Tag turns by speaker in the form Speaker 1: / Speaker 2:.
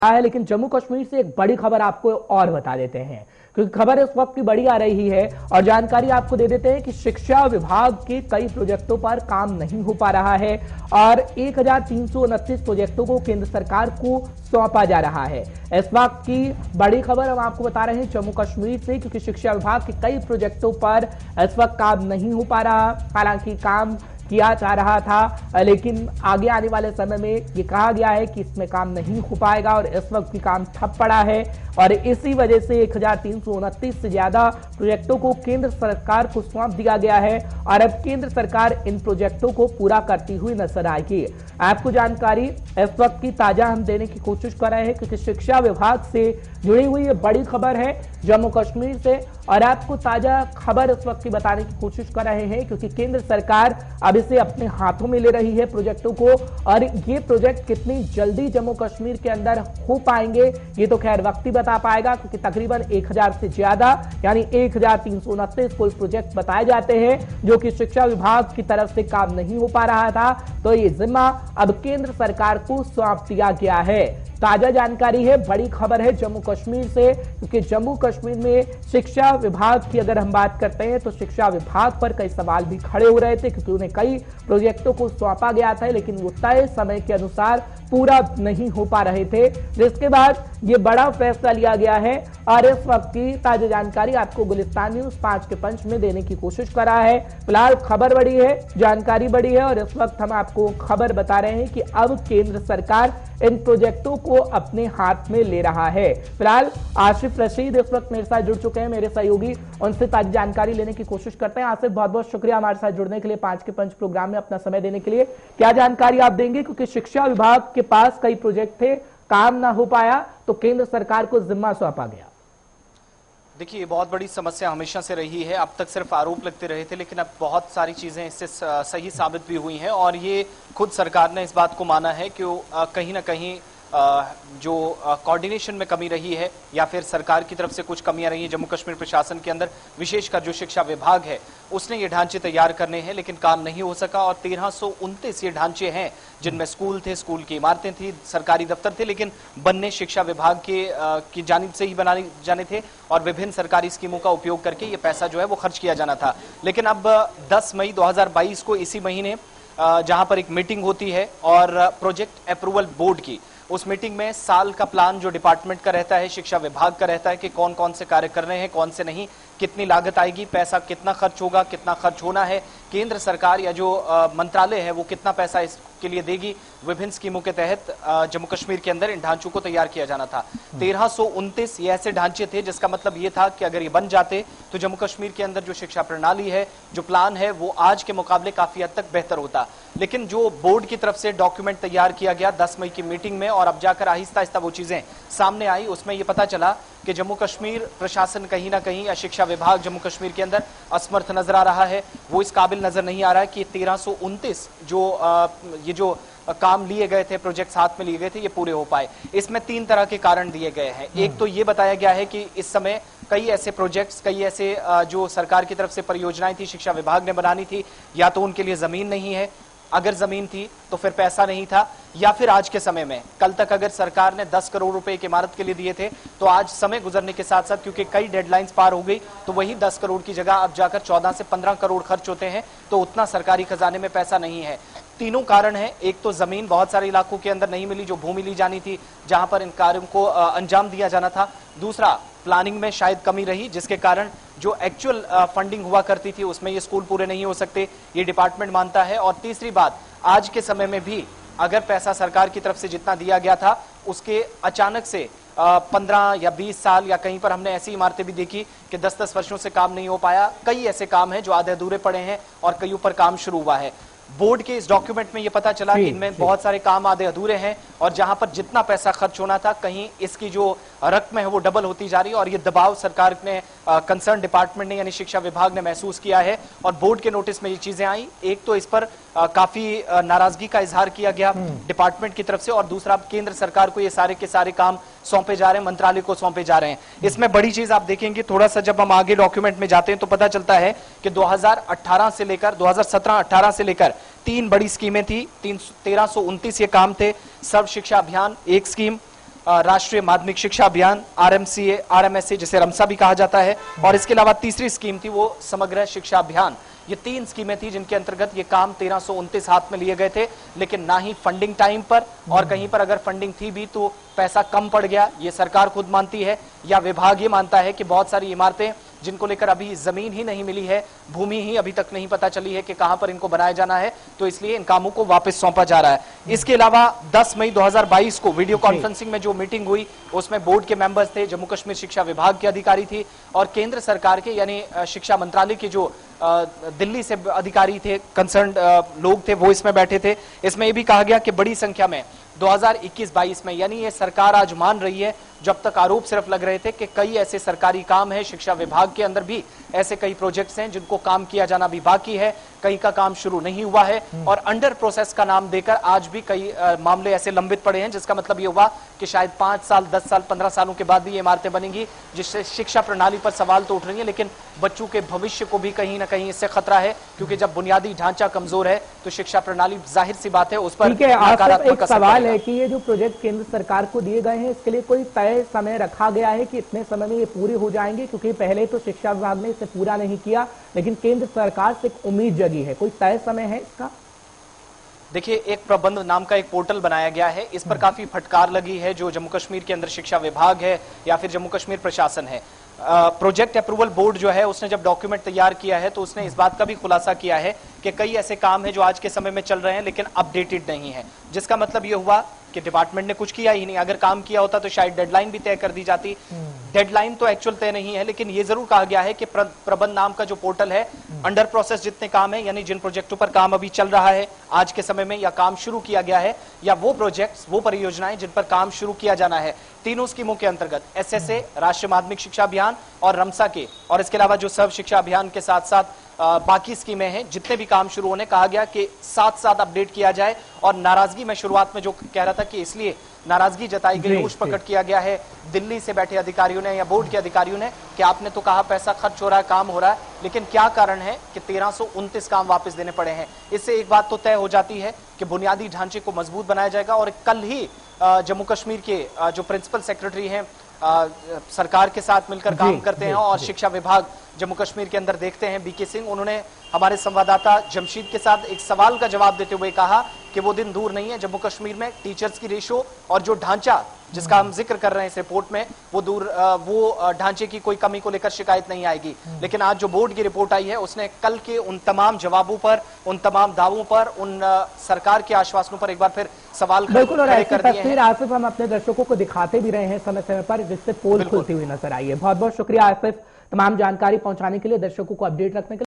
Speaker 1: है। लेकिन जम्मू कश्मीर से एक बड़ी खबर आपको और बता देते हैं, क्योंकि खबर इस वक्त की बड़ी आ रही है और जानकारी आपको दे देते हैं कि शिक्षा विभाग के कई प्रोजेक्टों पर काम नहीं हो पा रहा है और 1329 प्रोजेक्टों को केंद्र सरकार को सौंपा जा रहा है। इस वक्त की बड़ी खबर हम आपको बता रहे हैं जम्मू कश्मीर से, क्योंकि शिक्षा विभाग के कई प्रोजेक्टों पर इस वक्त काम नहीं हो पा रहा। हालांकि काम किया जा रहा था, लेकिन आगे आने वाले समय में ये कहा गया है कि इसमें काम नहीं हो पाएगा और इस वक्त भी काम ठप पड़ा है और इसी वजह से 1329 से ज्यादा प्रोजेक्टों को केंद्र सरकार को सौंप दिया गया है और अब केंद्र सरकार इन प्रोजेक्टों को पूरा करती हुई नजर आएगी। आपको जानकारी इस वक्त की ताजा हम देने की कोशिश कर रहे हैं, क्योंकि शिक्षा विभाग से जुड़ी हुई ये बड़ी खबर है जम्मू कश्मीर से और आपको ताजा खबर इस वक्त की बताने की कोशिश कर रहे हैं, क्योंकि केंद्र सरकार अब इसे अपने हाथों में ले रही है प्रोजेक्टों को और ये प्रोजेक्ट कितनी जल्दी जम्मू कश्मीर के अंदर हो पाएंगे ये तो खैर वक्त ही बता पाएगा, क्योंकि तकरीबन 1000 से ज्यादा यानी 1329 कुल प्रोजेक्ट बताए जाते हैं जो कि शिक्षा विभाग की तरफ से काम नहीं हो पा रहा था। तो ये जिम्मा अब केंद्र सरकार को सौंप दिया गया है। ताजा जानकारी है, बड़ी खबर है जम्मू कश्मीर से, क्योंकि जम्मू कश्मीर में शिक्षा विभाग की अगर हम बात करते हैं तो शिक्षा विभाग पर कई सवाल भी खड़े हो रहे थे, क्योंकि उन्हें कई प्रोजेक्टों को सौंपा गया था लेकिन वो तय समय के अनुसार पूरा नहीं हो पा रहे थे, जिसके बाद ये बड़ा फैसला लिया गया है। और इस वक्त की ताजा जानकारी आपको गुलिस्तान न्यूज 5 के पंच में देने की कोशिश कर रहा है। फिलहाल खबर बड़ी है, जानकारी बड़ी है और इस वक्त हम आपको खबर बता रहे हैं कि अब केंद्र सरकार इन प्रोजेक्टों को अपने हाथ में ले रहा है। फिलहाल आसिफ रशीद इस वक्त मेरे साथ जुड़ चुके हैं, मेरे सहयोगी, उनसे ताजी जानकारी लेने की कोशिश करते हैं। आसिफ, बहुत बहुत शुक्रिया हमारे साथ जुड़ने के लिए, 5 के पंच प्रोग्राम में अपना समय देने के लिए। क्या जानकारी आप देंगे, क्योंकि शिक्षा विभाग के पास कई प्रोजेक्ट थे, काम ना हो पाया तो केंद्र सरकार को जिम्मा सौंपा गया।
Speaker 2: देखिए, ये बहुत बड़ी समस्या हमेशा से रही है। अब तक सिर्फ आरोप लगते रहे थे, लेकिन अब बहुत सारी चीजें इससे सही साबित भी हुई हैं और ये खुद सरकार ने इस बात को माना है कि कहीं ना कहीं जो कोऑर्डिनेशन में कमी रही है या फिर सरकार की तरफ से कुछ कमियां रही हैं जम्मू कश्मीर प्रशासन के अंदर, विशेषकर जो शिक्षा विभाग है उसने ये ढांचे तैयार करने हैं लेकिन काम नहीं हो सका। और 1329 ये ढांचे हैं जिनमें स्कूल थे, स्कूल की इमारतें थी, सरकारी दफ्तर थे, लेकिन बनने शिक्षा विभाग की जानिब से ही बनाने जाने थे और विभिन्न सरकारी स्कीमों का उपयोग करके ये पैसा जो है वो खर्च किया जाना था। लेकिन अब 10 मई 2022 को इसी महीने जहां पर एक मीटिंग होती है और प्रोजेक्ट अप्रूवल बोर्ड की, उस मीटिंग में साल का प्लान जो डिपार्टमेंट का रहता है, शिक्षा विभाग का रहता है कि कौन कौन से कार्य कर रहे हैं, कौन से नहीं, कितनी लागत आएगी, पैसा कितना खर्च होगा, कितना खर्च होना है, केंद्र सरकार या जो मंत्रालय है वो कितना पैसा इसके लिए देगी, विभिन्न स्कीमों के तहत जम्मू कश्मीर के अंदर इन ढांचों को तैयार किया जाना था। 1329 ये ऐसे ढांचे थे जिसका मतलब ये था कि अगर ये बन जाते तो जम्मू कश्मीर के अंदर जो शिक्षा प्रणाली है, जो प्लान है, वो आज के मुकाबले काफी हद तक बेहतर होता। लेकिन जो बोर्ड की तरफ से डॉक्यूमेंट तैयार किया गया 10 मई की मीटिंग में और अब जाकर आहिस्ता आहिस्ता वो चीजें सामने आई, उसमें ये पता चला कि जम्मू कश्मीर प्रशासन कहीं ना कहीं या शिक्षा विभाग जम्मू कश्मीर के अंदर असमर्थ नजर आ रहा है। वो इस काबिल नजर नहीं आ रहा है कि 1329 ये जो काम लिए गए थे, प्रोजेक्ट्स हाथ में लिए गए थे, ये पूरे हो पाए। इसमें 3 तरह के कारण दिए गए हैं। एक तो ये बताया गया है कि इस समय कई ऐसे प्रोजेक्ट्स, कई ऐसे जो सरकार की तरफ से परियोजनाएं थी, शिक्षा विभाग ने बनानी थी, या तो उनके लिए जमीन नहीं है, अगर जमीन थी तो फिर पैसा नहीं था, या फिर आज के समय में कल तक अगर सरकार ने 10 करोड़ रुपए एक इमारत के लिए दिए थे तो आज समय गुजरने के साथ साथ क्योंकि कई डेडलाइंस पार हो गई तो वही 10 करोड़ की जगह अब जाकर 14 से 15 करोड़ खर्च होते हैं, तो उतना सरकारी खजाने में पैसा नहीं है। तीनों कारण हैं। एक तो जमीन बहुत सारे इलाकों के अंदर नहीं मिली, जो भूमि ली जानी थी जहां पर इन कार्यों को अंजाम दिया जाना था। दूसरा, प्लानिंग में शायद कमी रही जिसके कारण जो एक्चुअल फंडिंग हुआ करती थी उसमें ये स्कूल पूरे नहीं हो सकते, ये डिपार्टमेंट मानता है। और तीसरी बात, आज के समय में भी अगर पैसा सरकार की तरफ से जितना दिया गया था उसके अचानक से 15 या 20 साल या कहीं पर हमने ऐसी इमारतें भी देखी कि 10-10 वर्षों से काम नहीं हो पाया। कई ऐसे काम हैं जो आधे अधूरे पड़े हैं और कईयों पर काम शुरू हुआ है। बोर्ड के इस डॉक्यूमेंट में यह पता चला कि इनमें बहुत सारे काम आधे अधूरे हैं और जहां पर जितना पैसा खर्च होना था कहीं इसकी जो रकम है वो डबल होती जा रही है और ये दबाव सरकार ने, कंसर्न डिपार्टमेंट ने यानी शिक्षा विभाग ने महसूस किया है और बोर्ड के नोटिस में ये चीजें आई। एक तो इस पर काफी नाराजगी का इजहार किया गया डिपार्टमेंट की तरफ से और दूसरा, केंद्र सरकार को ये सारे के सारे काम सौंपे जा रहे हैं, मंत्रालय को सौंपे जा रहे हैं। इसमें बड़ी चीज आप देखेंगे, थोड़ा सा जब हम आगे डॉक्यूमेंट में जाते हैं तो पता चलता है कि 2018 से लेकर 2017-18 से लेकर 3 बड़ी स्कीमें थी, 1329 ये काम थे। सर्व शिक्षा अभियान एक स्कीम, राष्ट्रीय माध्यमिक शिक्षा अभियान, आरएमसीए, आरएमएसए जिसे रमसा भी कहा जाता है, और इसके अलावा तीसरी स्कीम थी वो समग्र शिक्षा अभियान। ये 3 स्कीमें थी जिनके अंतर्गत ये काम 1329 हाथ में लिए गए थे, लेकिन ना ही फंडिंग टाइम पर, और कहीं पर अगर फंडिंग थी भी तो पैसा कम पड़ गया, ये सरकार खुद मानती है या विभाग ये मानता है कि बहुत सारी इमारतें जिनको लेकर अभी जमीन ही नहीं मिली है, भूमि ही अभी तक नहीं पता चली है कि कहां पर इनको बनाया जाना है, तो इसलिए इन कामों को वापस सौंपा जा रहा है। इसके अलावा 10 मई 2022 को वीडियो कॉन्फ्रेंसिंग में जो मीटिंग हुई उसमें बोर्ड के मेंबर्स थे, जम्मू कश्मीर शिक्षा विभाग के अधिकारी थी, और केंद्र सरकार के यानी शिक्षा मंत्रालय के जो दिल्ली से अधिकारी थे, कंसर्न लोग थे, वो इसमें बैठे थे। इसमें यह भी कहा गया कि बड़ी संख्या में 2021-22 में, यानी ये सरकार आज मान रही है, जब तक आरोप सिर्फ लग रहे थे कि कई ऐसे सरकारी काम हैं, शिक्षा विभाग के अंदर भी ऐसे कई प्रोजेक्ट्स हैं जिनको काम किया जाना भी बाकी है, कई का काम शुरू नहीं हुआ है, और अंडर प्रोसेस का नाम देकर आज भी कई मामले ऐसे लंबित पड़े हैं, जिसका मतलब ये हुआ कि शायद 5 साल, 10 साल, 15 सालों के बाद भी ये इमारतें बनेंगी, जिससे शिक्षा प्रणाली पर सवाल तो उठ रही है, लेकिन बच्चों के भविष्य को भी कहीं ना कहीं इससे खतरा है, क्योंकि जब बुनियादी ढांचा कमजोर है तो शिक्षा प्रणाली जाहिर सी बात है उस पर
Speaker 1: नकारात्मक असर सवाल है कि ये जो प्रोजेक्ट केंद्र सरकार को दिए गए हैं, इसके लिए कोई तय समय रखा गया है कि इतने समय में ये पूरे हो जाएंगे? क्योंकि पहले तो शिक्षा विभाग ने इसे पूरा नहीं किया, लेकिन केंद्र सरकार से एक उम्मीद जगी है, कोई तय समय है इसका?
Speaker 2: देखिए, एक प्रबंध नाम का एक पोर्टल बनाया गया है, इस पर काफी फटकार लगी है जो जम्मू कश्मीर के अंदर शिक्षा विभाग है या फिर जम्मू कश्मीर प्रशासन है। प्रोजेक्ट अप्रूवल बोर्ड जो है उसने जब डॉक्यूमेंट तैयार किया है तो उसने इस बात का भी खुलासा किया है कि कई ऐसे काम हैं जो आज के समय में चल रहे हैं लेकिन अपडेटेड नहीं है, जिसका मतलब यह हुआ कि डिपार्टमेंट ने कुछ किया ही नहीं। अगर काम किया होता तो शायद डेडलाइन भी तय कर दी जाती। डेडलाइन तो एक्चुअल तय नहीं है, लेकिन यह जरूर कहा गया है कि प्रबंध नाम का जो पोर्टल है, अंडर प्रोसेस जितने काम है, यानी जिन प्रोजेक्टों पर काम अभी चल रहा है आज के समय में या काम शुरू किया गया है, या वो प्रोजेक्ट्स, वो परियोजनाएं जिन पर काम शुरू किया जाना है, तीनों स्कीमों के अंतर्गत एसएसए, राष्ट्रीय माध्यमिक शिक्षा अभियान और रमसा के, और इसके अलावा जो सर्व शिक्षा अभियान के साथ साथ बाकी स्कीमें हैं, जितने भी काम शुरू होने, कहा गया कि साथ साथ अपडेट किया जाए। और नाराजगी में शुरुआत में जो कह रहा था कि इसलिए नाराजगी जताई गई, रोष प्रकट किया गया है दिल्ली से बैठे अधिकारियों ने या बोर्ड के अधिकारियों ने कि आपने तो कहा पैसा खर्च हो रहा है, काम हो रहा है, लेकिन क्या कारण है कि 1329 काम वापस देने पड़े हैं। इससे एक बात तो तय हो जाती है कि बुनियादी ढांचे को मजबूत बनाया जाएगा। और कल ही जम्मू कश्मीर के जो प्रिंसिपल सेक्रेटरी हैं, सरकार के साथ मिलकर काम करते हैं और शिक्षा विभाग जम्मू कश्मीर के अंदर देखते हैं, बीके सिंह, उन्होंने हमारे संवाददाता जमशीद के साथ एक सवाल का जवाब देते हुए कहा कि वो दिन दूर नहीं है जम्मू कश्मीर में टीचर्स की रेशो और जो ढांचा जिसका हम जिक्र कर रहे हैं इस रिपोर्ट में, वो ढांचे की कोई कमी को लेकर शिकायत नहीं आएगी। लेकिन आज जो बोर्ड की रिपोर्ट आई है उसने कल के उन तमाम जवाबों पर, उन तमाम दावों पर, उन सरकार के आश्वासनों पर एक बार फिर सवाल
Speaker 1: बिल्कुल। और ऐसी तस्वीर आसिफ हम अपने दर्शकों को दिखाते भी रहे हैं समय समय पर, जिससे पोल खुलती हुई नजर आई है। बहुत बहुत शुक्रिया आसिफ, तमाम जानकारी पहुंचाने के लिए, दर्शकों को अपडेट रखने के लिए।